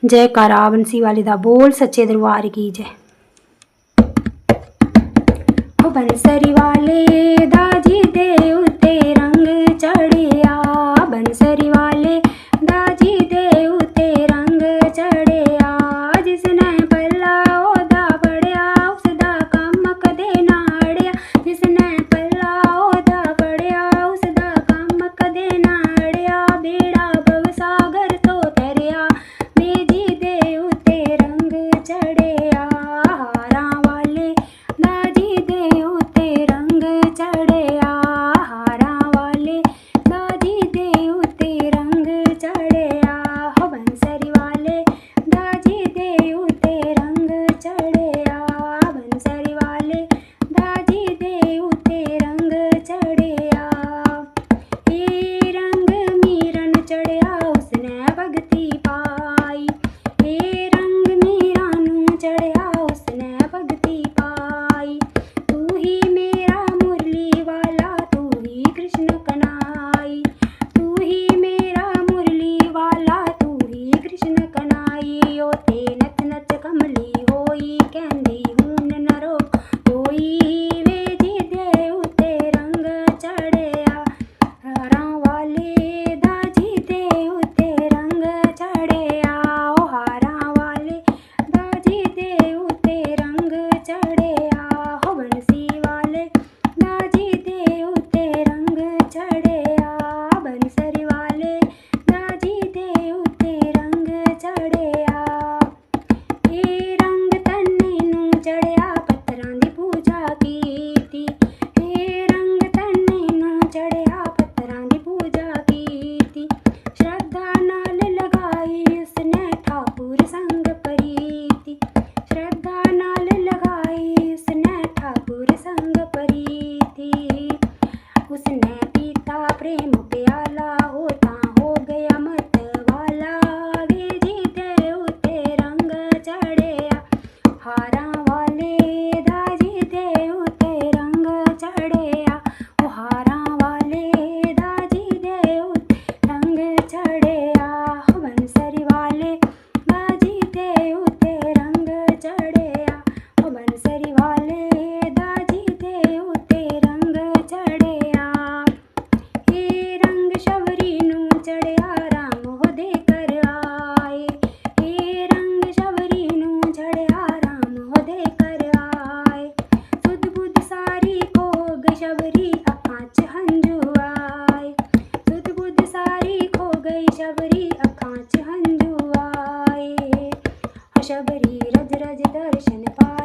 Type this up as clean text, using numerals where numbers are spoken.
जयकारा बंसी वाले दा बोल सच्चे दरबार की जय। ओ बंसरी वाले दाजी दे उत्ते रंग चढ़िया, बंसरी वाले दाजी दे उत्ते रंग चढ़िया। जिसने पल्ला ओदा पढ़िया उसदा कम कदे ना अड़िया, जिसने पल्ला ओदा पढ़िया उसदा कम कदे ना अड़िया। बेड़ा भवसागर तो तरिया बेजी दे उत्ते रंग चढ़िया। हारां वाले दाजी दे उत्ते रंग चढ़िया, हारां वाले दाजी दे उत्ते रंग चढ़िया। हो बंसरी वाले दाजी दे उत्ते रंग चढ़िया, बंसरी वाले दाजी दे उत्ते रंग चढ़िया। ये रंग मीरन चढ़िया उसने भगती पाई, ये रंग मीरा नू चढ़िया उसने भगती पाई। तू ही मेरा मुरली वाला तू ही कृष्ण कन्हाई, तू ही मेरा मुरली वाला तू ही कृष्ण कन्हाई। ओ ते नच नच कमली होई कहंदी हून न रोक कोई, वे जी दे उत्ते रंग चढ़िया। हारां वाले दाजी दे उत्ते रंग चढ़िया, ओ हारां वाले दाजी दे उत्ते रंग चढ़िया। हो बंसी वाले दाजी दे उत्ते रंग चढ़िया, बंसरी वाले दाजी दे उत्ते रंग चढ़िया। ये रंग तन्ने नू चढ़िया पत्थरां दी पूजा कीती, ये रंग तन्ने नू चढ़िया पत्थरां दी पूजा कीती। श्रद्धा नाल लगाई उसने ठाकुर संग प्रीति, श्रद्धा नाल लगाई उसने ठाकुर संग प्रीति। उसने पीता प्रेम प्याला होता हो गया मत वाला, वे जी दे उत्ते रंग चढ़िया। हारां वाले दाजी दे उत्ते रंग चढ़िया, ओ हारां वाले दाजी दे उत्ते रंग चढ़िया। हो बंसरी वाले दाजी दे उत्ते रंग चढ़िया, ओ बंसरी वाले दाजी दे उत्ते रंग चढ़िया। ये रंग शबरी नू चढ़िया राम हो दे कर आए, ये रंग शबरी नू चढ़िया राम हो दे कर आए। सुध बुध सारी खो गई शबरी अखां च हंजू आए, सुध बुध सारी खो गई शबरी अखां च हंजू आए। हो शबरी रज रज दर्शन पाए।